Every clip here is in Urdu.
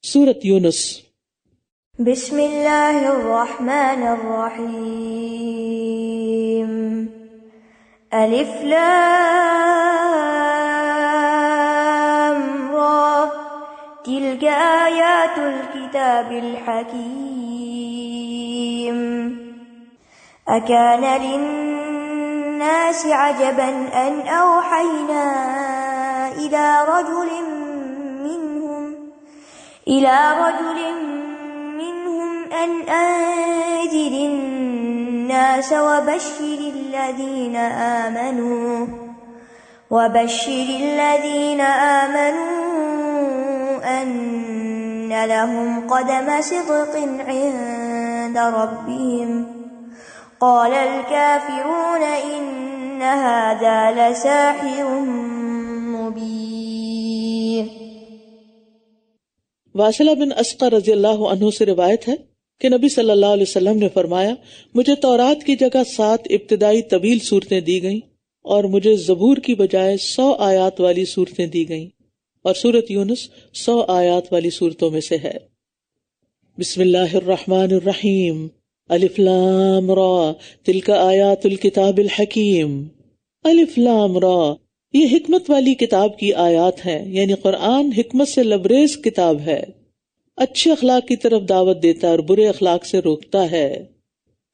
سورۃ یونس۔ بسم اللہ الرحمن الرحیم۔ الف لام را تلک آیات الکتاب الحکیم۔ اکان للناس عجبا ان اوحینا الى رجل منهم أن أنذر الناس وبشر الذين آمنوا أن لهم قدم صدق عند ربهم قال الكافرون إن هذا لساحر مبين۔ واصلہ بن اسقر رضی اللہ عنہ سے روایت ہے کہ نبی صلی اللہ علیہ وسلم نے فرمایا، مجھے تورات کی جگہ 7 ابتدائی طویل صورتیں دی گئیں اور مجھے زبور کی بجائے 100 آیات والی صورتیں دی گئیں، اور سورۃ یونس 100 آیات والی صورتوں میں سے ہے۔ بسم اللہ الرحمن الرحیم۔ الف لام را تلک آیات الکتاب الحکیم۔ الف لام را، یہ حکمت والی کتاب کی آیات ہیں، یعنی قرآن حکمت سے لبریز کتاب ہے، اچھے اخلاق کی طرف دعوت دیتا ہے اور برے اخلاق سے روکتا ہے۔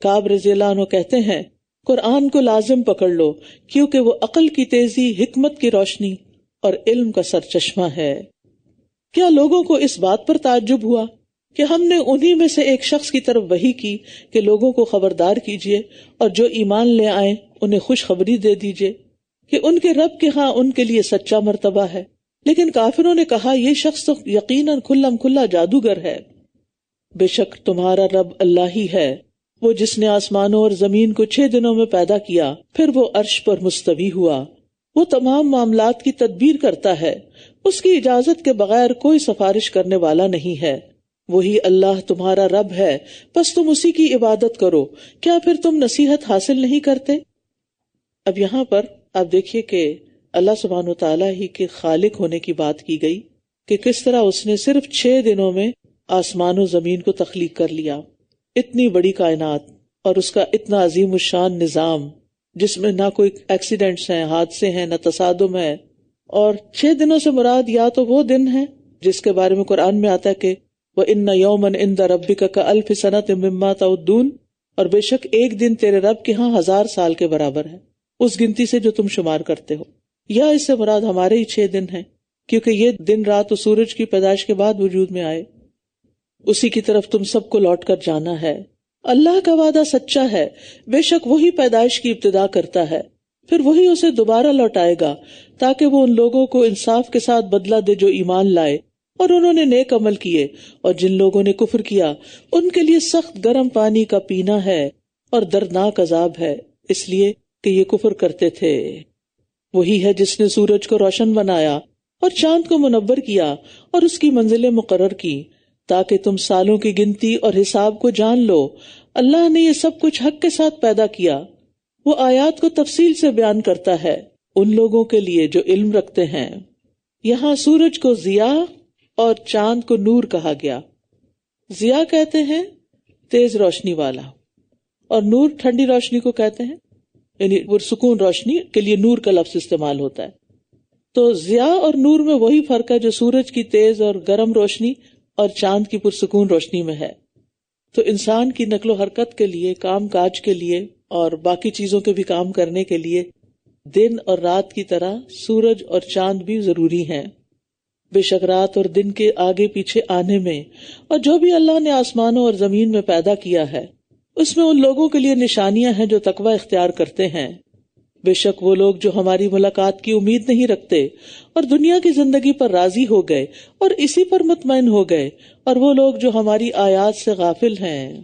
کعب رضی اللہ عنہ کہتے ہیں، قرآن کو لازم پکڑ لو کیونکہ وہ عقل کی تیزی، حکمت کی روشنی اور علم کا سرچشمہ ہے۔ کیا لوگوں کو اس بات پر تعجب ہوا کہ ہم نے انہی میں سے ایک شخص کی طرف وحی کی کہ لوگوں کو خبردار کیجیے اور جو ایمان لے آئیں انہیں خوشخبری دے دیجیے کہ ان کے رب کے ہاں ان کے لیے سچا مرتبہ ہے، لیکن کافروں نے کہا یہ شخص تو یقیناً کھلم کھلا جادوگر ہے۔ بے شک تمہارا رب اللہ ہی ہے، وہ جس نے آسمانوں اور زمین کو 6 دنوں میں پیدا کیا، پھر وہ عرش پر مستوی ہوا، وہ تمام معاملات کی تدبیر کرتا ہے، اس کی اجازت کے بغیر کوئی سفارش کرنے والا نہیں ہے، وہی اللہ تمہارا رب ہے، بس تم اسی کی عبادت کرو، کیا پھر تم نصیحت حاصل نہیں کرتے؟ اب یہاں پر آپ دیکھیے کہ اللہ سبحانہ وتعالیٰ ہی کے خالق ہونے کی بات کی گئی کہ کس طرح اس نے صرف 6 دنوں میں آسمان و زمین کو تخلیق کر لیا، اتنی بڑی کائنات اور اس کا اتنا عظیم الشان نظام جس میں نہ کوئی ایکسیڈنٹس ہیں، حادثے ہیں، نہ تصادم ہے۔ اور 6 دنوں سے مراد یا تو وہ دن ہے جس کے بارے میں قرآن میں آتا ہے کہ وَإِنَّ يَوْمًا عِندَ رَبِّكَ كَأَلْفِ سَنَةٍ مِّمَّا تَعُدُّونَ، اور بے شک ایک دن تیرے رب کے ہاں 1000 سال کے برابر ہے اس گنتی سے جو تم شمار کرتے ہو، یا اس سے مراد ہمارے ہی 6 دن ہیں کیونکہ یہ دن رات و سورج کی پیدائش کے بعد وجود میں آئے، اسی کی طرف تم سب کو لوٹ کر جانا ہے۔ اللہ کا وعدہ سچا ہے، بے شک وہی پیدائش کی ابتدا کرتا ہے، پھر وہی اسے دوبارہ لوٹائے گا تاکہ وہ ان لوگوں کو انصاف کے ساتھ بدلہ دے جو ایمان لائے اور انہوں نے نیک عمل کیے، اور جن لوگوں نے کفر کیا ان کے لیے سخت گرم پانی کا پینا ہے اور دردناک عذاب ہے، اس لیے کہ یہ کفر کرتے تھے۔ وہی ہے جس نے سورج کو روشن بنایا اور چاند کو منور کیا اور اس کی منزلیں مقرر کی تاکہ تم سالوں کی گنتی اور حساب کو جان لو۔ اللہ نے یہ سب کچھ حق کے ساتھ پیدا کیا، وہ آیات کو تفصیل سے بیان کرتا ہے ان لوگوں کے لیے جو علم رکھتے ہیں۔ یہاں سورج کو ضیاء اور چاند کو نور کہا گیا۔ ضیاء کہتے ہیں تیز روشنی والا، اور نور ٹھنڈی روشنی کو کہتے ہیں، یعنی پرسکون روشنی کے لیے نور کا لفظ استعمال ہوتا ہے۔ تو ضیاء اور نور میں وہی فرق ہے جو سورج کی تیز اور گرم روشنی اور چاند کی پرسکون روشنی میں ہے۔ تو انسان کی نقل و حرکت کے لیے، کام کاج کے لیے اور باقی چیزوں کے بھی کام کرنے کے لیے دن اور رات کی طرح سورج اور چاند بھی ضروری ہیں۔ بے شک رات اور دن کے آگے پیچھے آنے میں اور جو بھی اللہ نے آسمانوں اور زمین میں پیدا کیا ہے اس میں ان لوگوں کے لیے نشانیاں ہیں جو تقوی اختیار کرتے ہیں۔ بے شک وہ لوگ جو ہماری ملاقات کی امید نہیں رکھتے اور دنیا کی زندگی پر راضی ہو گئے اور اسی پر مطمئن ہو گئے، اور وہ لوگ جو ہماری آیات سے غافل ہیں۔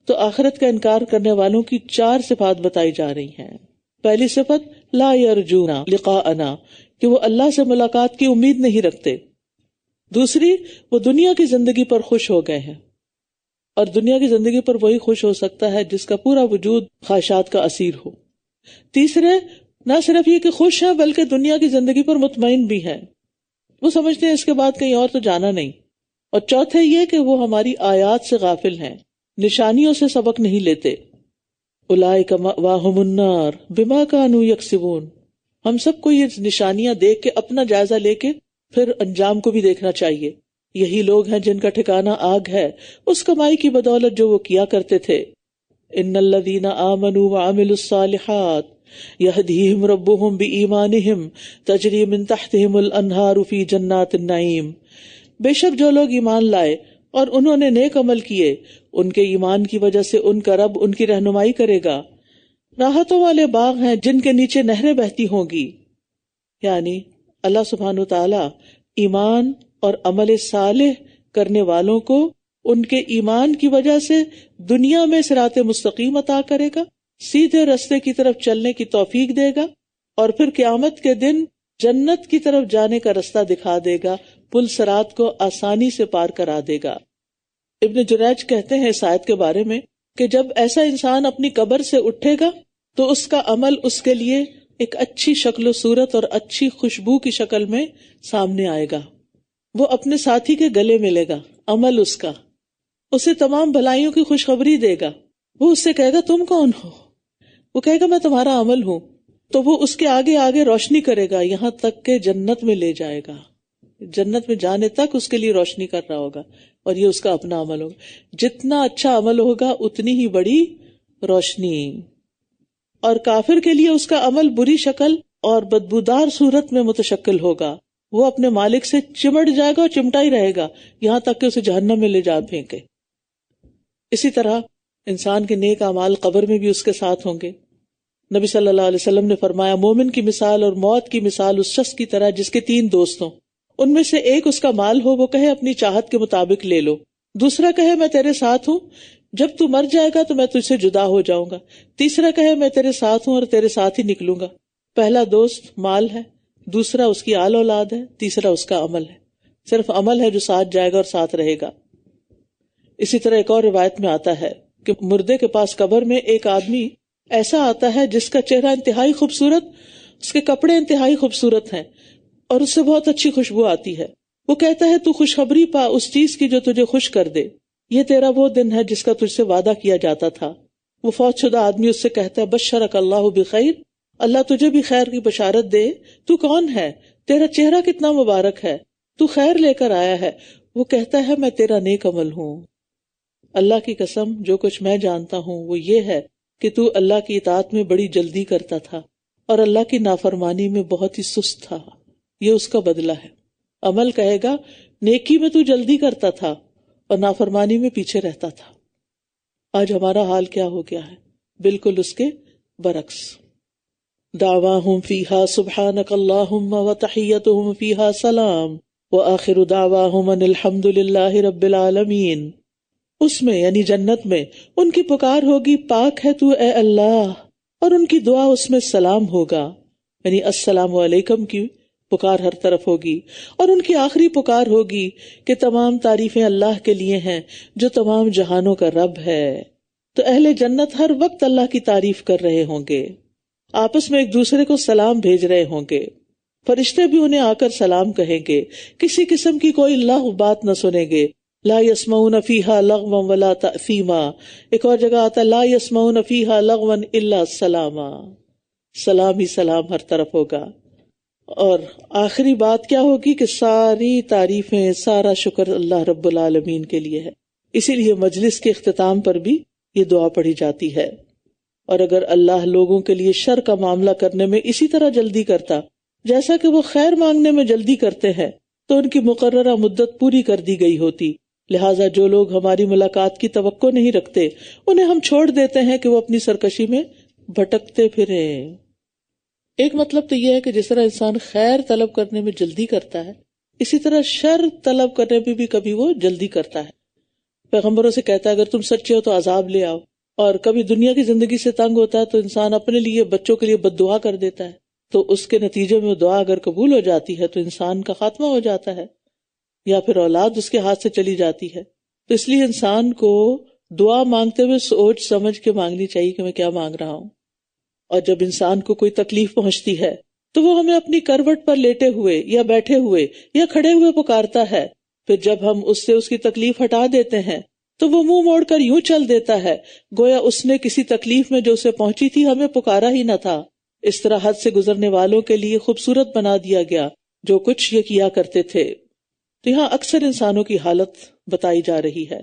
تو آخرت کا انکار کرنے والوں کی 4 صفات بتائی جا رہی ہیں۔ پہلی صفت لا یرجون لقاءنا، کہ وہ اللہ سے ملاقات کی امید نہیں رکھتے۔ دوسری، وہ دنیا کی زندگی پر خوش ہو گئے ہیں، اور دنیا کی زندگی پر وہی خوش ہو سکتا ہے جس کا پورا وجود خواہشات کا اسیر ہو۔ تیسرے، نہ صرف یہ کہ خوش ہیں بلکہ دنیا کی زندگی پر مطمئن بھی ہیں، وہ سمجھتے ہیں اس کے بعد کہیں اور تو جانا نہیں، اور چوتھے یہ کہ وہ ہماری آیات سے غافل ہیں، نشانیوں سے سبق نہیں لیتے۔ اولئک مأواہم النار بما کانوا یکسبون۔ ہم سب کو یہ نشانیاں دیکھ کے اپنا جائزہ لے کے پھر انجام کو بھی دیکھنا چاہیے۔ یہی لوگ ہیں جن کا ٹھکانہ آگ ہے، اس کمائی کی بدولت جو وہ کیا کرتے تھے۔ ان الذین آمنوا وعملوا الصالحات یہدیہم ربہم بایمانہم تجری من تحتہم الانہار فی جنات النعیم۔ بے شک جو لوگ ایمان لائے اور انہوں نے نیک عمل کیے، ان کے ایمان کی وجہ سے ان کا رب ان کی رہنمائی کرے گا، راحتوں والے باغ ہیں جن کے نیچے نہریں بہتی ہوں گی۔ یعنی اللہ سبحانہ وتعالی ایمان اور عمل صالح کرنے والوں کو ان کے ایمان کی وجہ سے دنیا میں صراط مستقیم عطا کرے گا، سیدھے رستے کی طرف چلنے کی توفیق دے گا، اور پھر قیامت کے دن جنت کی طرف جانے کا رستہ دکھا دے گا، پل صراط کو آسانی سے پار کرا دے گا۔ ابن جریج کہتے ہیں اس آیت کے بارے میں کہ جب ایسا انسان اپنی قبر سے اٹھے گا تو اس کا عمل اس کے لیے ایک اچھی شکل و صورت اور اچھی خوشبو کی شکل میں سامنے آئے گا، وہ اپنے ساتھی کے گلے ملے گا، عمل اس کا اسے تمام بھلائیوں کی خوشخبری دے گا۔ وہ اس سے کہے گا تم کون ہو؟ وہ کہے گا میں تمہارا عمل ہوں، تو وہ اس کے آگے آگے روشنی کرے گا یہاں تک کہ جنت میں لے جائے گا، جنت میں جانے تک اس کے لیے روشنی کر رہا ہوگا، اور یہ اس کا اپنا عمل ہوگا۔ جتنا اچھا عمل ہوگا اتنی ہی بڑی روشنی، اور کافر کے لیے اس کا عمل بری شکل اور بدبودار صورت میں متشکل ہوگا، وہ اپنے مالک سے چمٹ جائے گا اور چمٹا ہی رہے گا یہاں تک کہ اسے جہنم میں لے جا پھینکے۔ اسی طرح انسان کے نیک اعمال قبر میں بھی اس کے ساتھ ہوں گے۔ نبی صلی اللہ علیہ وسلم نے فرمایا مومن کی مثال اور موت کی مثال اس شخص کی طرح جس کے 3 دوست ہوں، ان میں سے ایک اس کا مال ہو، وہ کہے اپنی چاہت کے مطابق لے لو، دوسرا کہے میں تیرے ساتھ ہوں، جب تو مر جائے گا تو میں تجھ سے جدا ہو جاؤں گا، تیسرا کہے میں تیرے ساتھ ہوں اور تیرے ساتھ ہی نکلوں گا۔ پہلا دوست مال ہے، دوسرا اس کی آل اولاد ہے، تیسرا اس کا عمل ہے، صرف عمل ہے جو ساتھ جائے گا اور ساتھ رہے گا۔ اسی طرح ایک اور روایت میں آتا ہے کہ مردے کے پاس قبر میں ایک آدمی ایسا آتا ہے جس کا چہرہ انتہائی خوبصورت، اس کے کپڑے انتہائی خوبصورت ہیں اور اس سے بہت اچھی خوشبو آتی ہے۔ وہ کہتا ہے تو خوشخبری پا اس چیز کی جو تجھے خوش کر دے، یہ تیرا وہ دن ہے جس کا تجھ سے وعدہ کیا جاتا تھا۔ وہ فوت شدہ آدمی اس سے کہتا ہے بشرک اللہ بخیر، اللہ تجھے بھی خیر کی بشارت دے، تو کون ہے؟ تیرا چہرہ کتنا مبارک ہے، تو خیر لے کر آیا ہے۔ وہ کہتا ہے میں تیرا نیک عمل ہوں۔ اللہ کی قسم جو کچھ میں جانتا ہوں وہ یہ ہے کہ تو اللہ کی اطاعت میں بڑی جلدی کرتا تھا اور اللہ کی نافرمانی میں بہت ہی سست تھا، یہ اس کا بدلہ ہے۔ عمل کہے گا نیکی میں تو جلدی کرتا تھا اور نافرمانی میں پیچھے رہتا تھا۔ آج ہمارا حال کیا ہو گیا ہے؟ بالکل اس کے برعکس۔ دعواہم فیہا سبحانک اللہم وتحیتہم فیہا سلام وآخر دعواہم ان الحمد للہ رب العالمین۔ اس میں یعنی جنت میں ان کی پکار ہوگی پاک ہے تو اے اللہ، اور ان کی دعا اس میں سلام ہوگا، یعنی السلام علیکم کی پکار ہر طرف ہوگی، اور ان کی آخری پکار ہوگی کہ تمام تعریفیں اللہ کے لیے ہیں جو تمام جہانوں کا رب ہے۔ تو اہل جنت ہر وقت اللہ کی تعریف کر رہے ہوں گے، آپس میں ایک دوسرے کو سلام بھیج رہے ہوں گے، فرشتے بھی انہیں آ کر سلام کہیں گے، کسی قسم کی کوئی لغو بات نہ سنیں گے۔ لا يسمعون فيها لغوا ولا تأثیما، ایک اور جگہ آتا ہے لا يسمعون فيها لغوا الا سلاما، سلام ہی سلام ہر طرف ہوگا۔ اور آخری بات کیا ہوگی کہ ساری تعریفیں، سارا شکر اللہ رب العالمین کے لیے ہے۔ اسی لیے مجلس کے اختتام پر بھی یہ دعا پڑھی جاتی ہے۔ اور اگر اللہ لوگوں کے لیے شر کا معاملہ کرنے میں اسی طرح جلدی کرتا جیسا کہ وہ خیر مانگنے میں جلدی کرتے ہیں تو ان کی مقررہ مدت پوری کر دی گئی ہوتی۔ لہٰذا جو لوگ ہماری ملاقات کی توقع نہیں رکھتے انہیں ہم چھوڑ دیتے ہیں کہ وہ اپنی سرکشی میں بھٹکتے پھریں۔ ایک مطلب تو یہ ہے کہ جس طرح انسان خیر طلب کرنے میں جلدی کرتا ہے، اسی طرح شر طلب کرنے میں بھی کبھی وہ جلدی کرتا ہے۔ پیغمبروں سے کہتا ہے اگر تم سچے ہو تو عذاب لے آؤ، اور کبھی دنیا کی زندگی سے تنگ ہوتا ہے تو انسان اپنے لیے، بچوں کے لیے بد دعا کر دیتا ہے، تو اس کے نتیجے میں دعا اگر قبول ہو جاتی ہے تو انسان کا خاتمہ ہو جاتا ہے، یا پھر اولاد اس کے ہاتھ سے چلی جاتی ہے۔ تو اس لیے انسان کو دعا مانگتے ہوئے سوچ سمجھ کے مانگنی چاہیے کہ میں کیا مانگ رہا ہوں۔ اور جب انسان کو کوئی تکلیف پہنچتی ہے تو وہ ہمیں اپنی کروٹ پر لیٹے ہوئے یا بیٹھے ہوئے یا کھڑے ہوئے پکارتا ہے، پھر جب ہم اس سے اس کی تکلیف ہٹا دیتے ہیں تو وہ منہ موڑ کر یوں چل دیتا ہے گویا اس نے کسی تکلیف میں جو اسے پہنچی تھی ہمیں پکارا ہی نہ تھا۔ اس طرح حد سے گزرنے والوں کے لیے خوبصورت بنا دیا گیا جو کچھ یہ کیا کرتے تھے۔ تو یہاں اکثر انسانوں کی حالت بتائی جا رہی ہے،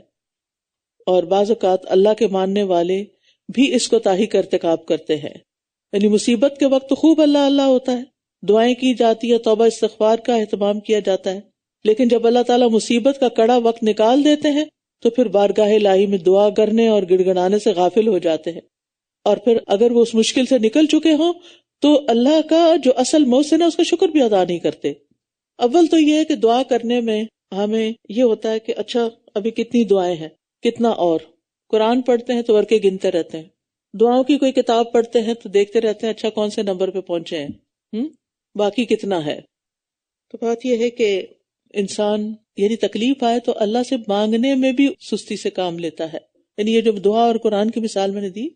اور بعض اوقات اللہ کے ماننے والے بھی اس کوتاہی کا ارتکاب کرتے ہیں۔ یعنی مصیبت کے وقت خوب اللہ اللہ ہوتا ہے، دعائیں کی جاتی ہے، توبہ استغفار کا اہتمام کیا جاتا ہے، لیکن جب اللہ تعالیٰ مصیبت کا کڑا وقت نکال دیتے ہیں تو پھر بارگاہ الہی میں دعا کرنے اور گڑ گڑانے سے غافل ہو جاتے ہیں، اور پھر اگر وہ اس مشکل سے نکل چکے ہوں تو اللہ کا جو اصل محسن ہے اس کا شکر بھی ادا نہیں کرتے۔ اول تو یہ ہے کہ دعا کرنے میں ہمیں یہ ہوتا ہے کہ اچھا ابھی کتنی دعائیں ہیں، کتنا، اور قرآن پڑھتے ہیں تو ورقے گنتے رہتے ہیں، دعاؤں کی کوئی کتاب پڑھتے ہیں تو دیکھتے رہتے ہیں اچھا کون سے نمبر پہ پہنچے ہیں، باقی کتنا ہے۔ تو بات یہ ہے کہ انسان یعنی تکلیف آئے تو اللہ سے مانگنے میں بھی سستی سے کام لیتا ہے۔ یعنی یہ جب دعا اور قرآن کی مثال میں نے دی،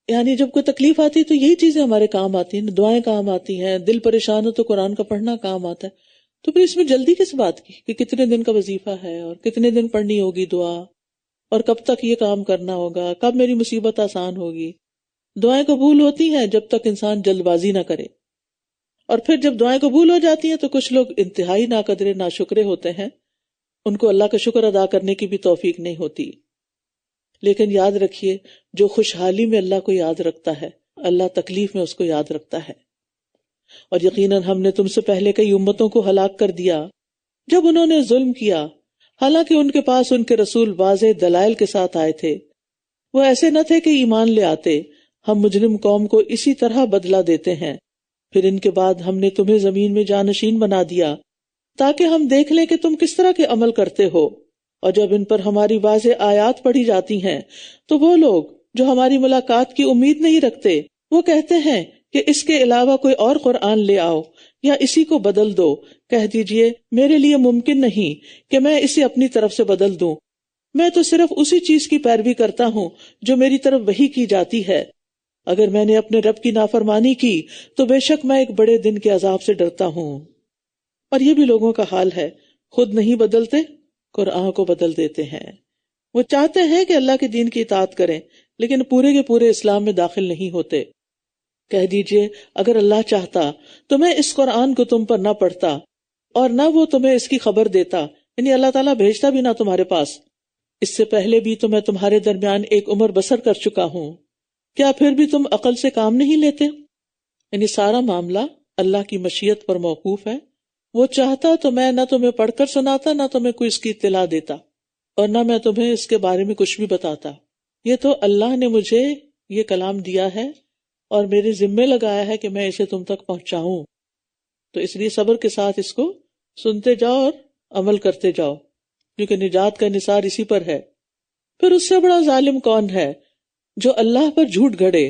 یعنی جب کوئی تکلیف آتی ہے تو یہی چیزیں ہمارے کام آتی ہیں، دعائیں کام آتی ہیں، دل پریشان ہو تو قرآن کا پڑھنا کام آتا ہے۔ تو پھر اس میں جلدی کس بات کی کہ کتنے دن کا وظیفہ ہے اور کتنے دن پڑھنی ہوگی دعا، اور کب تک یہ کام کرنا ہوگا، کب میری مصیبت آسان ہوگی۔ دعائیں قبول ہوتی ہیں جب تک انسان جلد بازی نہ کرے، اور پھر جب دعائیں قبول ہو جاتی ہیں تو کچھ لوگ انتہائی ناقدرے ناشکرے ہوتے ہیں، ان کو اللہ کا شکر ادا کرنے کی بھی توفیق نہیں ہوتی۔ لیکن یاد رکھیے جو خوشحالی میں اللہ کو یاد رکھتا ہے اللہ تکلیف میں اس کو یاد رکھتا ہے۔ اور یقیناً ہم نے تم سے پہلے کئی امتوں کو ہلاک کر دیا جب انہوں نے ظلم کیا، حالانکہ ان کے پاس ان کے رسول واضح دلائل کے ساتھ آئے تھے، وہ ایسے نہ تھے کہ ایمان لے آتے۔ ہم مجرم قوم کو اسی طرح بدلہ دیتے ہیں، پھر ان کے بعد ہم نے تمہیں زمین میں جانشین بنا دیا تاکہ ہم دیکھ لیں کہ تم کس طرح کے عمل کرتے ہو۔ اور جب ان پر ہماری واضح آیات پڑھی جاتی ہیں تو وہ لوگ جو ہماری ملاقات کی امید نہیں رکھتے وہ کہتے ہیں کہ اس کے علاوہ کوئی اور قرآن لے آؤ یا اسی کو بدل دو۔ کہہ دیجئے میرے لیے ممکن نہیں کہ میں اسے اپنی طرف سے بدل دوں، میں تو صرف اسی چیز کی پیروی کرتا ہوں جو میری طرف وحی کی جاتی ہے۔ اگر میں نے اپنے رب کی نافرمانی کی تو بے شک میں ایک بڑے دن کے عذاب سے ڈرتا ہوں۔ اور یہ بھی لوگوں کا حال ہے، خود نہیں بدلتے قرآن کو بدل دیتے ہیں۔ وہ چاہتے ہیں کہ اللہ کے دین کی اطاعت کریں لیکن پورے کے پورے اسلام میں داخل نہیں ہوتے۔ کہہ دیجئے اگر اللہ چاہتا تو میں اس قرآن کو تم پر نہ پڑھتا اور نہ وہ تمہیں اس کی خبر دیتا، یعنی اللہ تعالیٰ بھیجتا بھی نہ تمہارے پاس۔ اس سے پہلے بھی تو میں تمہارے درمیان ایک عمر بسر کر چکا ہوں، کیا پھر بھی تم عقل سے کام نہیں لیتے؟ یعنی سارا معاملہ اللہ کی مشیت پر موقوف ہے، وہ چاہتا تو میں نہ تمہیں پڑھ کر سناتا نہ تمہیں کوئی اس کی اطلاع دیتا اور نہ میں تمہیں اس کے بارے میں کچھ بھی بتاتا۔ یہ تو اللہ نے مجھے یہ کلام دیا ہے اور میرے ذمے لگایا ہے کہ میں اسے تم تک پہنچاؤں، تو اس لیے صبر کے ساتھ اس کو سنتے جاؤ اور عمل کرتے جاؤ، کیونکہ نجات کا انحصار اسی پر ہے۔ پھر اس سے بڑا ظالم کون ہے جو اللہ پر جھوٹ گھڑے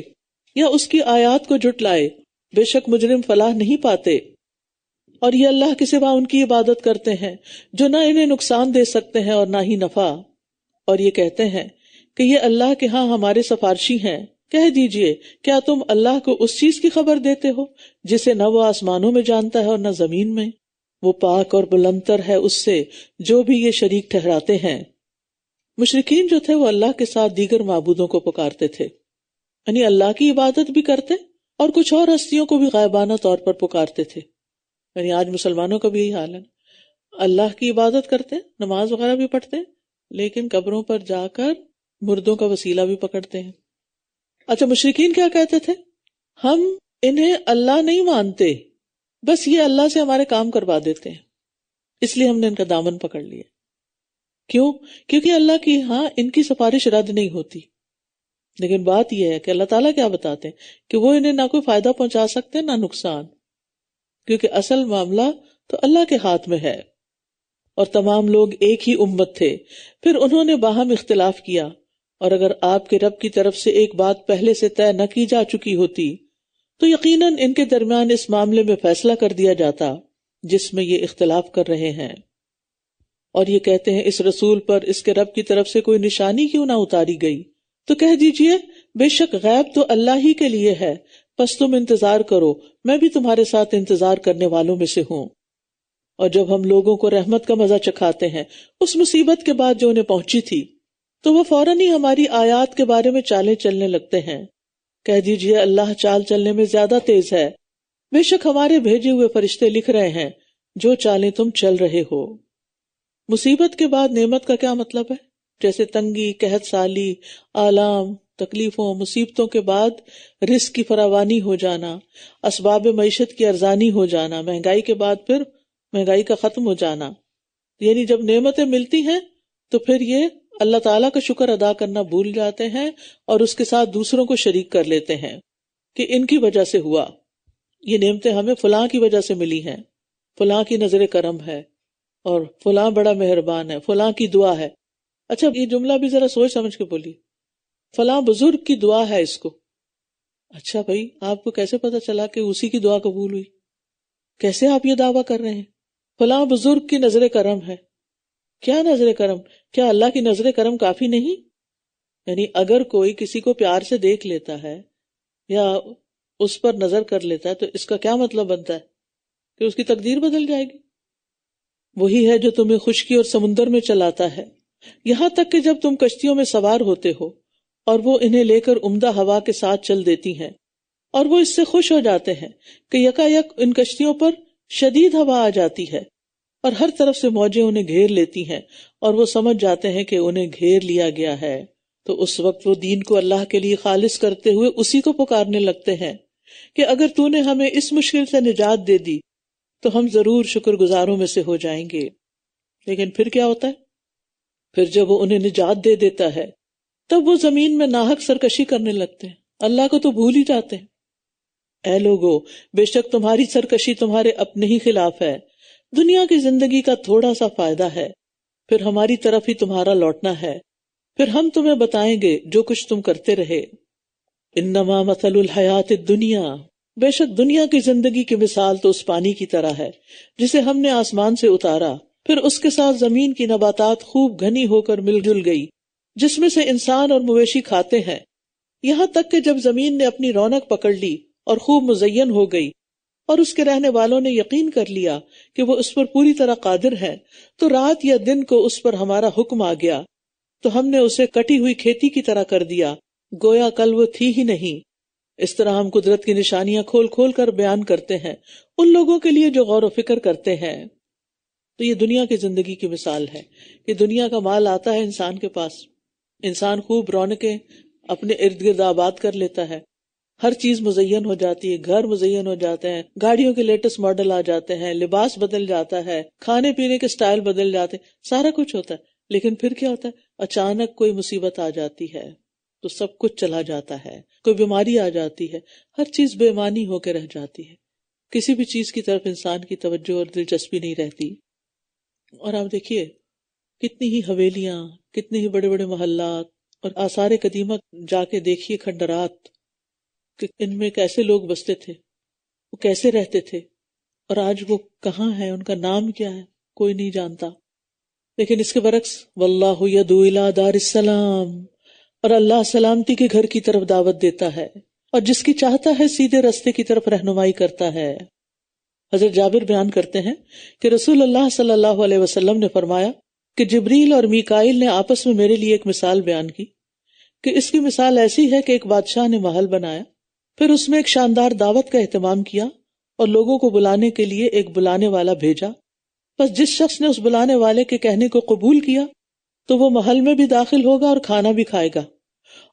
یا اس کی آیات کو جھٹلائے؟ بے شک مجرم فلاح نہیں پاتے، اور یہ اللہ کے سوا ان کی عبادت کرتے ہیں جو نہ انہیں نقصان دے سکتے ہیں اور نہ ہی نفع، اور یہ کہتے ہیں کہ یہ اللہ کے ہاں ہمارے سفارشی ہیں۔ کہہ دیجئے کیا تم اللہ کو اس چیز کی خبر دیتے ہو جسے نہ وہ آسمانوں میں جانتا ہے اور نہ زمین میں؟ وہ پاک اور بلندتر ہے اس سے جو بھی یہ شریک ٹھہراتے ہیں۔ مشرکین جو تھے وہ اللہ کے ساتھ دیگر معبودوں کو پکارتے تھے، یعنی اللہ کی عبادت بھی کرتے اور کچھ اور ہستیوں کو بھی غائبانہ طور پر پکارتے تھے۔ یعنی آج مسلمانوں کا بھی یہی حال ہے، اللہ کی عبادت کرتے، نماز وغیرہ بھی پڑھتے، لیکن قبروں پر جا کر مردوں کا وسیلہ بھی پکڑتے ہیں۔ اچھا مشرکین کیا کہتے تھے؟ ہم انہیں اللہ نہیں مانتے، بس یہ اللہ سے ہمارے کام کروا دیتے ہیں، اس لیے ہم نے ان کا دامن پکڑ لیا۔ کیوں؟ کیونکہ اللہ کی ہاں ان کی سفارش رد نہیں ہوتی۔ لیکن بات یہ ہے کہ اللہ تعالیٰ کیا بتاتے ہیں کہ وہ انہیں نہ کوئی فائدہ پہنچا سکتے نہ نقصان، کیونکہ اصل معاملہ تو اللہ کے ہاتھ میں ہے۔ اور تمام لوگ ایک ہی امت تھے، پھر انہوں نے باہم اختلاف کیا، اور اگر آپ کے رب کی طرف سے ایک بات پہلے سے طے نہ کی جا چکی ہوتی تو یقیناً ان کے درمیان اس معاملے میں فیصلہ کر دیا جاتا جس میں یہ اختلاف کر رہے ہیں۔ اور یہ کہتے ہیں اس رسول پر اس کے رب کی طرف سے کوئی نشانی کیوں نہ اتاری گئی؟ تو کہہ دیجئے بے شک غیب تو اللہ ہی کے لیے ہے، پس تم انتظار کرو، میں بھی تمہارے ساتھ انتظار کرنے والوں میں سے ہوں۔ اور جب ہم لوگوں کو رحمت کا مزہ چکھاتے ہیں اس مصیبت کے بعد جو انہیں پہنچی تھی، تو وہ فوراً ہی ہماری آیات کے بارے میں چالیں چلنے لگتے ہیں۔ کہہ دیجئے اللہ چال چلنے میں زیادہ تیز ہے، بے شک ہمارے بھیجے ہوئے فرشتے لکھ رہے ہیں جو چالیں تم چل رہے ہو۔ مصیبت کے بعد نعمت کا کیا مطلب ہے؟ جیسے تنگی، قحط سالی، آلام، تکلیفوں، مصیبتوں کے بعد رزق کی فراوانی ہو جانا، اسباب معیشت کی ارزانی ہو جانا، مہنگائی کے بعد پھر مہنگائی کا ختم ہو جانا، یعنی جب نعمتیں ملتی ہیں تو پھر یہ اللہ تعالیٰ کا شکر ادا کرنا بھول جاتے ہیں اور اس کے ساتھ دوسروں کو شریک کر لیتے ہیں کہ ان کی وجہ سے ہوا، یہ نعمتیں ہمیں فلاں کی وجہ سے ملی ہیں، فلاں کی نظر کرم ہے اور فلاں بڑا مہربان ہے، فلاں کی دعا ہے۔ اچھا یہ جملہ بھی ذرا سوچ سمجھ کے بولی، فلاں بزرگ کی دعا ہے اس کو۔ اچھا بھائی آپ کو کیسے پتا چلا کہ اسی کی دعا قبول ہوئی؟ کیسے آپ یہ دعویٰ کر رہے ہیں؟ فلاں بزرگ کی نظر کرم ہے۔ کیا نظر کرم؟ کیا اللہ کی نظر کرم کافی نہیں؟ یعنی اگر کوئی کسی کو پیار سے دیکھ لیتا ہے یا اس پر نظر کر لیتا ہے تو اس کا کیا مطلب بنتا ہے کہ اس کی تقدیر بدل جائے گی؟ وہی ہے جو تمہیں خشکی اور سمندر میں چلاتا ہے، یہاں تک کہ جب تم کشتیوں میں سوار ہوتے ہو اور وہ انہیں لے کر عمدہ ہوا کے ساتھ چل دیتی ہیں، اور وہ اس سے خوش ہو جاتے ہیں کہ یکا یک ان کشتیوں پر شدید ہوا آ جاتی ہے اور ہر طرف سے موجیں انہیں گھیر لیتی ہیں اور وہ سمجھ جاتے ہیں کہ انہیں گھیر لیا گیا ہے، تو اس وقت وہ دین کو اللہ کے لیے خالص کرتے ہوئے اسی کو پکارنے لگتے ہیں کہ اگر تو نے ہمیں اس مشکل سے نجات دے دی تو ہم ضرور شکر گزاروں میں سے ہو جائیں گے۔ لیکن پھر کیا ہوتا ہے؟ پھر جب وہ انہیں نجات دے دیتا ہے تب وہ زمین میں ناحق سرکشی کرنے لگتے ہیں، اللہ کو تو بھول ہی جاتے ہیں۔ اے لوگو، بے شک تمہاری سرکشی تمہارے اپنے ہی خلاف ہے، دنیا کی زندگی کا تھوڑا سا فائدہ ہے، پھر ہماری طرف ہی تمہارا لوٹنا ہے، پھر ہم تمہیں بتائیں گے جو کچھ تم کرتے رہے۔ انما مثل الحیات الدنیا، بے شک دنیا کی زندگی کی مثال تو اس پانی کی طرح ہے جسے ہم نے آسمان سے اتارا، پھر اس کے ساتھ زمین کی نباتات خوب گھنی ہو کر مل جل گئی، جس میں سے انسان اور مویشی کھاتے ہیں، یہاں تک کہ جب زمین نے اپنی رونق پکڑ لی اور خوب مزین ہو گئی اور اس کے رہنے والوں نے یقین کر لیا کہ وہ اس پر پوری طرح قادر ہے، تو رات یا دن کو اس پر ہمارا حکم آ گیا تو ہم نے اسے کٹی ہوئی کھیتی کی طرح کر دیا، گویا کل وہ تھی ہی نہیں۔ اس طرح ہم قدرت کی نشانیاں کھول کھول کر بیان کرتے ہیں ان لوگوں کے لیے جو غور و فکر کرتے ہیں۔ تو یہ دنیا کی زندگی کی مثال ہے کہ دنیا کا مال آتا ہے انسان کے پاس، انسان خوب رونقیں اپنے ارد گرد آباد کر لیتا ہے، ہر چیز مزین ہو جاتی ہے، گھر مزین ہو جاتے ہیں، گاڑیوں کے لیٹسٹ ماڈل آ جاتے ہیں، لباس بدل جاتا ہے، کھانے پینے کے سٹائل بدل جاتے ہیں، سارا کچھ ہوتا ہے۔ لیکن پھر کیا ہوتا ہے؟ اچانک کوئی مصیبت آ جاتی ہے تو سب کچھ چلا جاتا ہے، کوئی بیماری آ جاتی ہے، ہر چیز بے معنی ہو کے رہ جاتی ہے، کسی بھی چیز کی طرف انسان کی توجہ اور دلچسپی نہیں رہتی۔ اور آپ دیکھیے کتنی ہی حویلیاں، کتنے ہی بڑے بڑے محلات اور آثار قدیمہ جا کے دیکھیے، کھنڈرات، کہ ان میں کیسے لوگ بستے تھے، وہ کیسے رہتے تھے، اور آج وہ کہاں ہیں، ان کا نام کیا ہے، کوئی نہیں جانتا۔ لیکن اس کے برعکس واللہ یدعو الی دار السلام، اور اللہ سلامتی کے گھر کی طرف دعوت دیتا ہے اور جس کی چاہتا ہے سیدھے رستے کی طرف رہنمائی کرتا ہے۔ حضرت جابر بیان کرتے ہیں کہ رسول اللہ صلی اللہ علیہ وسلم نے فرمایا کہ جبریل اور میکائیل نے آپس میں میرے لیے ایک مثال بیان کی کہ اس کی مثال ایسی ہے کہ ایک بادشاہ نے محل بنایا، پھر اس میں ایک شاندار دعوت کا اہتمام کیا اور لوگوں کو بلانے کے لیے ایک بلانے والا بھیجا، بس جس شخص نے اس بلانے والے کے کہنے کو قبول کیا تو وہ محل میں بھی داخل ہوگا اور کھانا بھی کھائے گا،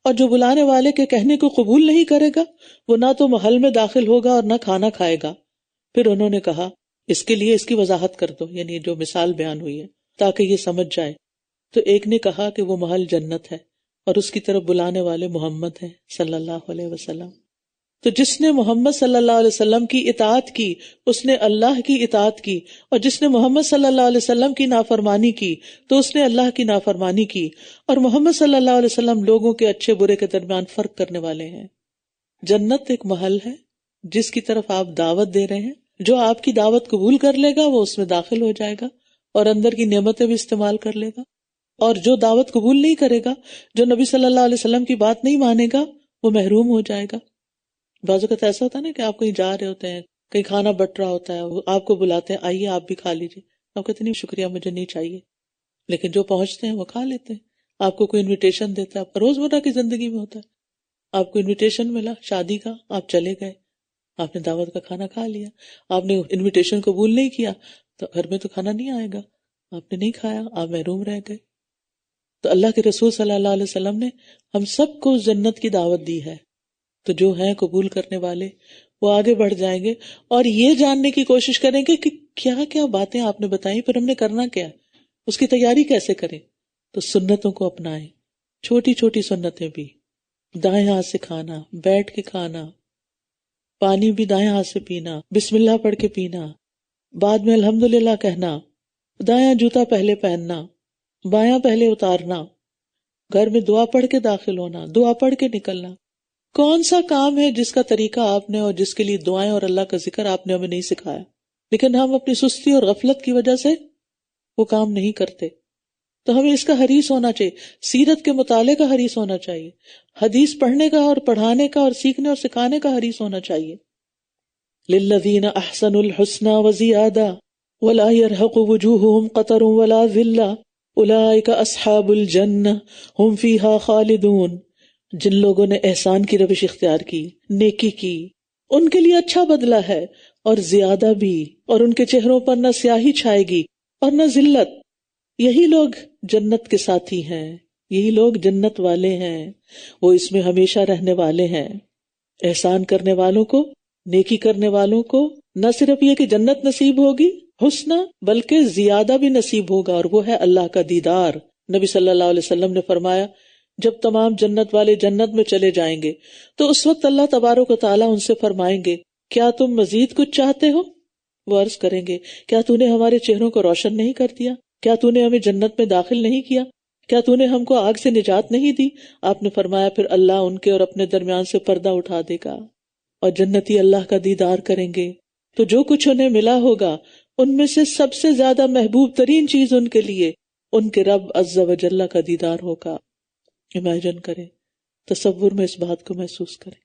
اور جو بلانے والے کے کہنے کو قبول نہیں کرے گا وہ نہ تو محل میں داخل ہوگا اور نہ کھانا کھائے گا۔ پھر انہوں نے کہا اس کے لیے اس کی وضاحت کر دو، یعنی جو مثال بیان ہوئی ہے تاکہ یہ سمجھ جائے۔ تو ایک نے کہا کہ وہ محل جنت ہے اور اس کی طرف بلانے والے محمد ہیں صلی اللہ علیہ وسلم۔ تو جس نے محمد صلی اللہ علیہ وسلم کی اطاعت کی اس نے اللہ کی اطاعت کی، اور جس نے محمد صلی اللہ علیہ وسلم کی نافرمانی کی تو اس نے اللہ کی نافرمانی کی، اور محمد صلی اللہ علیہ وسلم لوگوں کے اچھے برے کے درمیان فرق کرنے والے ہیں۔ جنت ایک محل ہے جس کی طرف آپ دعوت دے رہے ہیں، جو آپ کی دعوت قبول کر لے گا وہ اس میں داخل ہو جائے گا اور اندر کی نعمتیں بھی استعمال کر لے گا، اور جو دعوت قبول نہیں کرے گا، جو نبی صلی اللہ علیہ وسلم کی بات نہیں مانے گا، وہ محروم ہو جائے گا۔ بعض اوقات ایسا ہوتا ہے نا کہ آپ کہیں جا رہے ہوتے ہیں، کہیں کھانا بٹ رہا ہوتا ہے، وہ آپ کو بلاتے ہیں آئیے آپ بھی کھا لیجیے، آپ کہتے نہیں شکریہ مجھے نہیں چاہیے، لیکن جو پہنچتے ہیں وہ کھا لیتے ہیں. آپ کو کوئی انویٹیشن دیتا ہے، روزمرہ کی زندگی میں ہوتا ہے، آپ کو انویٹیشن ملا شادی کا، آپ چلے گئے، آپ نے دعوت کا کھانا کھا لیا. آپ نے انویٹیشن قبول نہیں کیا تو گھر میں تو کھانا نہیں آئے گا، آپ نے نہیں کھایا، آپ محروم رہ گئے. تو اللہ کے رسول صلی اللہ علیہ وسلم نے ہم سب کو جنت کی دعوت دی ہے. تو جو ہیں قبول کرنے والے وہ آگے بڑھ جائیں گے اور یہ جاننے کی کوشش کریں گے کہ کیا کیا باتیں آپ نے بتائیں، پھر ہم نے کرنا کیا، اس کی تیاری کیسے کریں. تو سنتوں کو اپنائیں، چھوٹی چھوٹی سنتیں بھی، دائیں ہاتھ سے کھانا، بیٹھ کے کھانا، پانی بھی دائیں ہاتھ سے پینا، بسم اللہ پڑھ کے پینا، بعد میں الحمدللہ کہنا، دایاں جوتا پہلے پہننا، بایاں پہلے اتارنا، گھر میں دعا پڑھ کے داخل ہونا، دعا پڑھ کے نکلنا. کون سا کام ہے جس کا طریقہ آپ نے اور جس کے لیے دعائیں اور اللہ کا ذکر آپ نے ہمیں نہیں سکھایا، لیکن ہم اپنی سستی اور غفلت کی وجہ سے وہ کام نہیں کرتے. تو ہمیں اس کا حریص ہونا چاہیے، سیرت کے مطالعے کا حریص ہونا چاہیے، حدیث پڑھنے کا اور پڑھانے کا اور سیکھنے اور سکھانے کا حریص ہونا چاہیے. للذین احسنوا الحسنى وزیادہ ولا يرهق وجوههم قطر ولا ذلہ اولئک اصحاب الجنہ هم فیہا خالدون. جن لوگوں نے احسان کی روش اختیار کی، نیکی کی، ان کے لیے اچھا بدلہ ہے اور زیادہ بھی، اور ان کے چہروں پر نہ سیاہی چھائے گی اور نہ ذلت. یہی لوگ جنت کے ساتھی ہیں، یہی لوگ جنت والے ہیں، وہ اس میں ہمیشہ رہنے والے ہیں. احسان کرنے والوں کو، نیکی کرنے والوں کو نہ صرف یہ کہ جنت نصیب ہوگی حسنہ، بلکہ زیادہ بھی نصیب ہوگا، اور وہ ہے اللہ کا دیدار. نبی صلی اللہ علیہ وسلم نے فرمایا جب تمام جنت والے جنت میں چلے جائیں گے تو اس وقت اللہ تبارک و تعالیٰ ان سے فرمائیں گے کیا تم مزید کچھ چاہتے ہو؟ وہ عرض کریں گے کیا تو نے ہمارے چہروں کو روشن نہیں کر دیا؟ کیا تو نے ہمیں جنت میں داخل نہیں کیا؟ کیا تو نے ہم کو آگ سے نجات نہیں دی؟ آپ نے فرمایا پھر اللہ ان کے اور اپنے درمیان سے پردہ اٹھا دے گا اور جنتی اللہ کا دیدار کریں گے. تو جو کچھ انہیں ملا ہوگا ان میں سے سب سے زیادہ محبوب ترین چیز ان کے لیے ان کے رب عز و جل کا دیدار ہوگا. امیجن کریں، تصور میں اس بات کو محسوس کریں.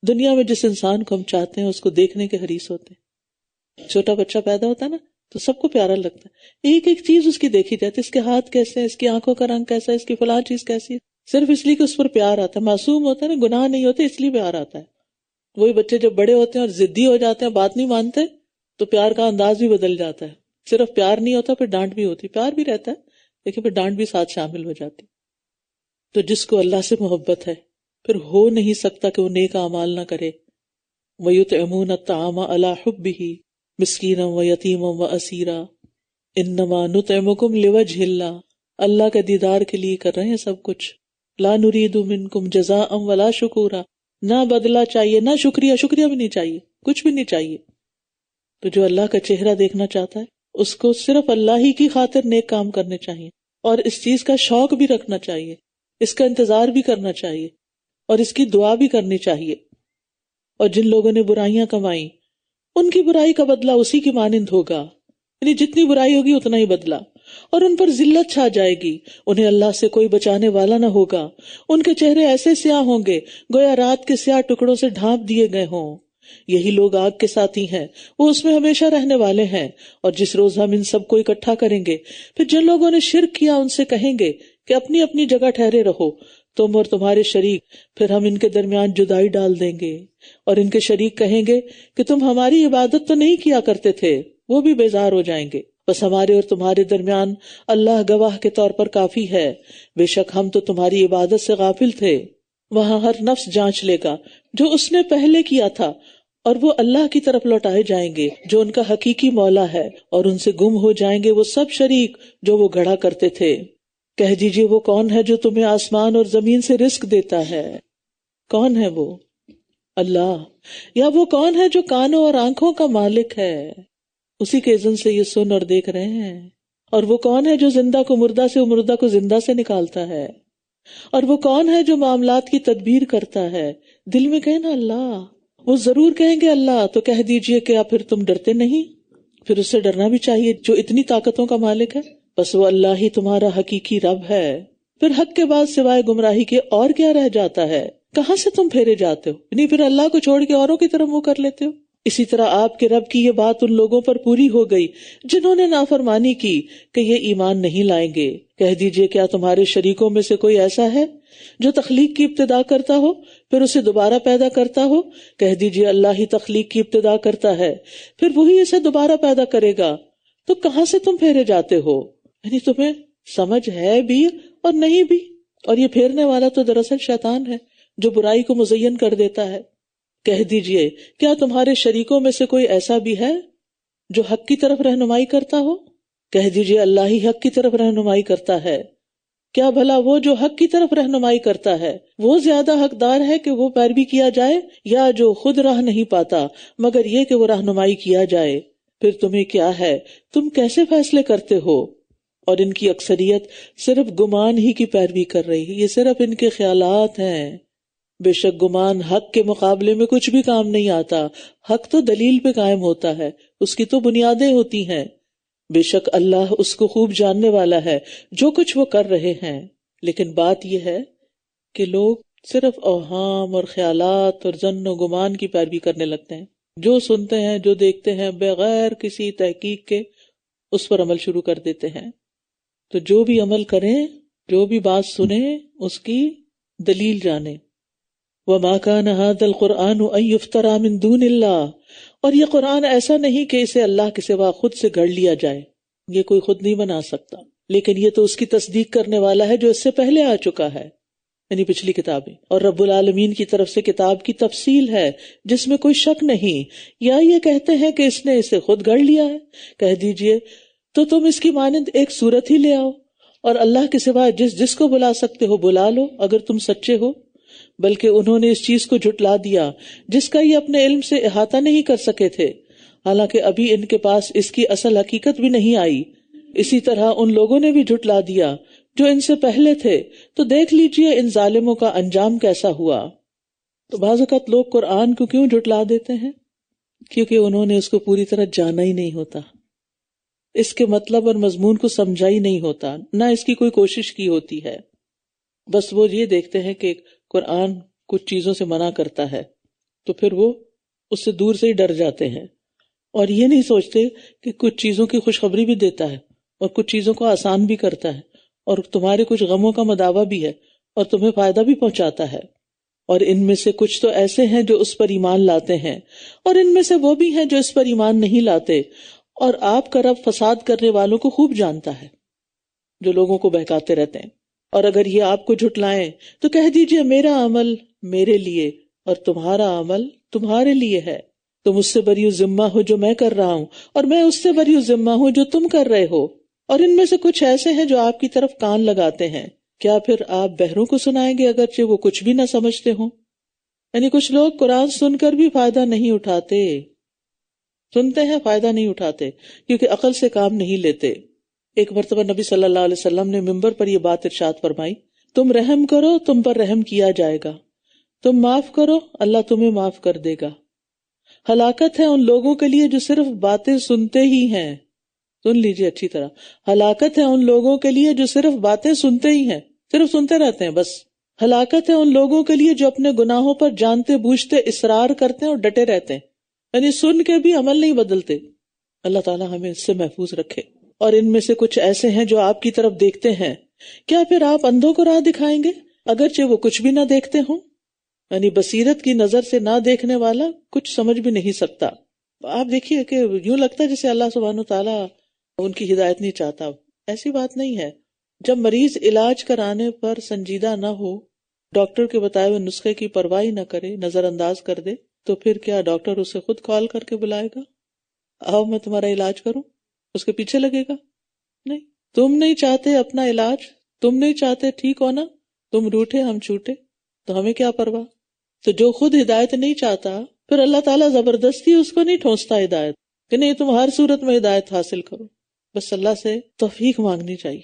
دنیا میں جس انسان کو ہم چاہتے ہیں اس کو دیکھنے کے حریص ہوتے ہیں. چھوٹا بچہ پیدا ہوتا ہے نا تو سب کو پیارا لگتا ہے، ایک ایک چیز اس کی دیکھی جاتی ہے، اس کے ہاتھ کیسے ہیں، اس کی آنکھوں کا رنگ کیسا ہے، اس کی فلاں چیز کیسی ہے، صرف اس لیے کہ اس پر پیار آتا ہے. معصوم ہوتا ہے نا، گناہ نہیں ہوتے، اس لیے پیار آتا ہے. وہی بچے جب بڑے ہوتے ہیں اور ضدی ہو جاتے ہیں، بات نہیں مانتے، تو پیار کا انداز بھی بدل جاتا ہے. صرف پیار نہیں ہوتا، پھر ڈانٹ بھی ہوتی، پیار بھی رہتا ہے لیکن پھر ڈانٹ بھی ساتھ شامل ہو جاتی. تو جس کو اللہ سے محبت ہے پھر ہو نہیں سکتا کہ وہ نیک اعمال نہ کرے. وَيُطْعِمُونَ الطَّعَامَ عَلَى حُبِّهِ مِسْكِينًا وَيَتِيمًا وَأَسِيرًا إِنَّمَا نُطْعِمُكُمْ لِوَجْهِ اللَّهِ. اللہ کا دیدار کے لیے کر رہے ہیں سب کچھ. لَا نُرِيدُ مِنْكُمْ جَزَاءً وَلَا شُكُورًا، نہ بدلہ چاہیے نہ شکریہ، شکریہ بھی نہیں چاہیے، کچھ بھی نہیں چاہیے. تو جو اللہ کا چہرہ دیکھنا چاہتا ہے اس کو صرف اللہ ہی کی خاطر نیک کام کرنے چاہیے، اور اس چیز کا شوق بھی رکھنا چاہیے، اس کا انتظار بھی کرنا چاہیے، اور اس کی دعا بھی کرنی چاہیے. اور جن لوگوں نے برائیاں کمائیں ان کی برائی کا بدلہ اسی کی مانند ہوگا، یعنی جتنی برائی ہوگی اتنا ہی بدلہ، اور ان پر ذلت چھا جائے گی، انہیں اللہ سے کوئی بچانے والا نہ ہوگا. ان کے چہرے ایسے سیاہ ہوں گے گویا رات کے سیاہ ٹکڑوں سے ڈھانپ دیے گئے ہوں. یہی لوگ آگ کے ساتھی ہیں، وہ اس میں ہمیشہ رہنے والے ہیں. اور جس روز ہم ان سب کو اکٹھا کریں گے پھر جن لوگوں نے شرک کیا ان سے کہیں گے کہ اپنی اپنی جگہ ٹھہرے رہو، تم اور تمہارے شریک. پھر ہم ان کے درمیان جدائی ڈال دیں گے اور ان کے شریک کہیں گے کہ تم ہماری عبادت تو نہیں کیا کرتے تھے. وہ بھی بیزار ہو جائیں گے. بس ہمارے اور تمہارے درمیان اللہ گواہ کے طور پر کافی ہے، بے شک ہم تو تمہاری عبادت سے غافل تھے. وہاں ہر نفس جانچ لے گا جو اس نے پہلے کیا تھا، اور وہ اللہ کی طرف لوٹائے جائیں گے جو ان کا حقیقی مولا ہے، اور ان سے گم ہو جائیں گے وہ سب شریک جو وہ گھڑا کرتے تھے. کہہ دیجئے وہ کون ہے جو تمہیں آسمان اور زمین سے رزق دیتا ہے؟ کون ہے وہ؟ اللہ. یا وہ کون ہے جو کانوں اور آنکھوں کا مالک ہے؟ اسی کے اذن سے یہ سن اور دیکھ رہے ہیں. اور وہ کون ہے جو زندہ کو مردہ سے اور مردہ کو زندہ سے نکالتا ہے؟ اور وہ کون ہے جو معاملات کی تدبیر کرتا ہے؟ دل میں کہنا اللہ. وہ ضرور کہیں گے اللہ. تو کہہ دیجئے کیا پھر تم ڈرتے نہیں؟ پھر اس سے ڈرنا بھی چاہیے جو اتنی طاقتوں کا مالک ہے. بس وہ اللہ ہی تمہارا حقیقی رب ہے. پھر حق کے بعد سوائے گمراہی کے اور کیا رہ جاتا ہے؟ کہاں سے تم پھیرے جاتے ہو؟ نہیں پھر اللہ کو چھوڑ کے اوروں کی طرف منہ کر لیتے ہو. اسی طرح آپ کے رب کی یہ بات ان لوگوں پر پوری ہو گئی جنہوں نے نافرمانی کی کہ یہ ایمان نہیں لائیں گے۔ کہہ دیجئے کیا تمہارے شریکوں میں سے کوئی ایسا ہے جو تخلیق کی ابتدا کرتا ہو پھر اسے دوبارہ پیدا کرتا ہو؟ کہہ دیجئے اللہ ہی تخلیق کی ابتدا کرتا ہے پھر وہی اسے دوبارہ پیدا کرے گا، تو کہاں سے تم پھیرے جاتے ہو؟ یعنی تمہیں سمجھ ہے بھی اور نہیں بھی، اور یہ پھیرنے والا تو دراصل شیطان ہے جو برائی کو مزین کر دیتا ہے۔ کہہ دیجئے کیا تمہارے شریکوں میں سے کوئی ایسا بھی ہے جو حق کی طرف رہنمائی کرتا ہو؟ کہہ دیجئے اللہ ہی حق کی طرف رہنمائی کرتا ہے۔ کیا بھلا وہ جو حق کی طرف رہنمائی کرتا ہے وہ زیادہ حقدار ہے کہ وہ پیروی کیا جائے، یا جو خود راہ نہیں پاتا مگر یہ کہ وہ رہنمائی کیا جائے؟ پھر تمہیں کیا ہے، تم کیسے فیصلے کرتے ہو؟ اور ان کی اکثریت صرف گمان ہی کی پیروی کر رہی ہے، یہ صرف ان کے خیالات ہیں۔ بے شک گمان حق کے مقابلے میں کچھ بھی کام نہیں آتا، حق تو دلیل پہ قائم ہوتا ہے، اس کی تو بنیادیں ہوتی ہیں۔ بے شک اللہ اس کو خوب جاننے والا ہے جو کچھ وہ کر رہے ہیں۔ لیکن بات یہ ہے کہ لوگ صرف اوہام اور خیالات اور ظن و گمان کی پیروی کرنے لگتے ہیں، جو سنتے ہیں جو دیکھتے ہیں بغیر کسی تحقیق کے اس پر عمل شروع کر دیتے ہیں۔ تو جو بھی عمل کریں، جو بھی بات سنیں، اس کی دلیل جانیں۔ وَمَا كَانَ هَذَا الْقُرْآنُ أَن يُفْتَرَى مِن دُونِ اللَّهِ، اور یہ قرآن ایسا نہیں کہ اسے اللہ کے سوا خود سے گھڑ لیا جائے، یہ کوئی خود نہیں بنا سکتا، لیکن یہ تو اس کی تصدیق کرنے والا ہے جو اس سے پہلے آ چکا ہے، یعنی پچھلی کتابیں، اور رب العالمین کی طرف سے کتاب کی تفصیل ہے جس میں کوئی شک نہیں۔ یا یہ کہتے ہیں کہ اس نے اسے خود گھڑ لیا ہے، کہہ دیجئے تو تم اس کی مانند ایک صورت ہی لے آؤ، اور اللہ کے سوا جس کو بلا سکتے ہو بلا لو اگر تم سچے ہو۔ بلکہ انہوں نے اس چیز کو جھٹلا دیا جس کا یہ اپنے علم سے احاطہ نہیں کر سکے تھے، حالانکہ ابھی ان کے پاس اس کی اصل حقیقت بھی نہیں آئی۔ اسی طرح ان لوگوں نے بھی جھٹلا دیا جو ان سے پہلے تھے، تو دیکھ لیجئے ان ظالموں کا انجام کیسا ہوا۔ تو بعض اوقات لوگ قرآن کو کیوں جھٹلا دیتے ہیں؟ کیونکہ انہوں نے اس کو پوری طرح جانا ہی نہیں ہوتا، اس کے مطلب اور مضمون کو سمجھا ہی نہیں ہوتا، نہ اس کی کوئی کوشش کی ہوتی ہے۔ بس وہ یہ دیکھتے ہیں کہ قرآن کچھ چیزوں سے منع کرتا ہے تو پھر وہ اس سے دور سے ہی ڈر جاتے ہیں، اور یہ نہیں سوچتے کہ کچھ چیزوں کی خوشخبری بھی دیتا ہے اور کچھ چیزوں کو آسان بھی کرتا ہے، اور تمہارے کچھ غموں کا مداوع بھی ہے اور تمہیں فائدہ بھی پہنچاتا ہے۔ اور ان میں سے کچھ تو ایسے ہیں جو اس پر ایمان لاتے ہیں، اور ان میں سے وہ بھی ہیں جو اس پر ایمان نہیں لاتے، اور آپ کا رب فساد کرنے والوں کو خوب جانتا ہے جو لوگوں کو بہکاتے رہتے ہیں۔ اور اگر یہ آپ کو جھٹلائیں تو کہہ دیجئے میرا عمل میرے لیے اور تمہارا عمل تمہارے لیے ہے، تم اس سے بری ذمہ ہو جو میں کر رہا ہوں، اور میں اس سے بری ذمہ ہوں جو تم کر رہے ہو۔ اور ان میں سے کچھ ایسے ہیں جو آپ کی طرف کان لگاتے ہیں، کیا پھر آپ بہروں کو سنائیں گے اگرچہ وہ کچھ بھی نہ سمجھتے ہوں؟ یعنی کچھ لوگ قرآن سن کر بھی فائدہ نہیں اٹھاتے، سنتے ہیں فائدہ نہیں اٹھاتے کیونکہ عقل سے کام نہیں لیتے۔ ایک مرتبہ نبی صلی اللہ علیہ وسلم نے منبر پر یہ بات ارشاد فرمائی، تم رحم کرو تم پر رحم کیا جائے گا، تم معاف کرو اللہ تمہیں معاف کر دے گا۔ ہلاکت ہے ان لوگوں کے لیے جو صرف باتیں سنتے ہی ہیں، سن لیجیے اچھی طرح، ہلاکت ہے ان لوگوں کے لیے جو صرف باتیں سنتے ہی ہیں، صرف سنتے رہتے ہیں بس۔ ہلاکت ہے ان لوگوں کے لیے جو اپنے گناہوں پر جانتے بوجھتے اصرار کرتے ہیں اور ڈٹے رہتے ہیں، یعنی سن کے بھی عمل نہیں بدلتے۔ اللہ تعالیٰ ہمیں اس سے محفوظ رکھے۔ اور ان میں سے کچھ ایسے ہیں جو آپ کی طرف دیکھتے ہیں، کیا پھر آپ اندھوں کو راہ دکھائیں گے اگرچہ وہ کچھ بھی نہ دیکھتے ہوں؟ یعنی بصیرت کی نظر سے نہ دیکھنے والا کچھ سمجھ بھی نہیں سکتا۔ آپ دیکھیے کہ یوں لگتا ہے جیسے اللہ سبحانہ وتعالیٰ ان کی ہدایت نہیں چاہتا، ایسی بات نہیں ہے۔ جب مریض علاج کرانے پر سنجیدہ نہ ہو، ڈاکٹر کے بتائے ہوئے نسخے کی پرواہ نہ کرے، نظر انداز کر دے، تو پھر کیا ڈاکٹر اسے خود کال کر کے بلائے گا، آؤ میں تمہارا علاج کروں؟ اس کے پیچھے لگے گا؟ نہیں۔ تم نہیں چاہتے اپنا علاج، تم نہیں چاہتے ٹھیک ہونا، تم روٹھے ہم چھوٹے، تو ہمیں کیا پرواہ؟ تو جو خود ہدایت نہیں چاہتا پھر اللہ تعالیٰ زبردستی اس کو نہیں ٹھونستا ہدایت کہ نہیں تم ہر صورت میں ہدایت حاصل کرو۔ بس اللہ سے توفیق مانگنی چاہیے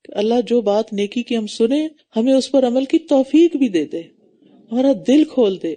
کہ اللہ جو بات نیکی کی ہم سنیں ہمیں اس پر عمل کی توفیق بھی دے دے، ہمارا دل کھول دے،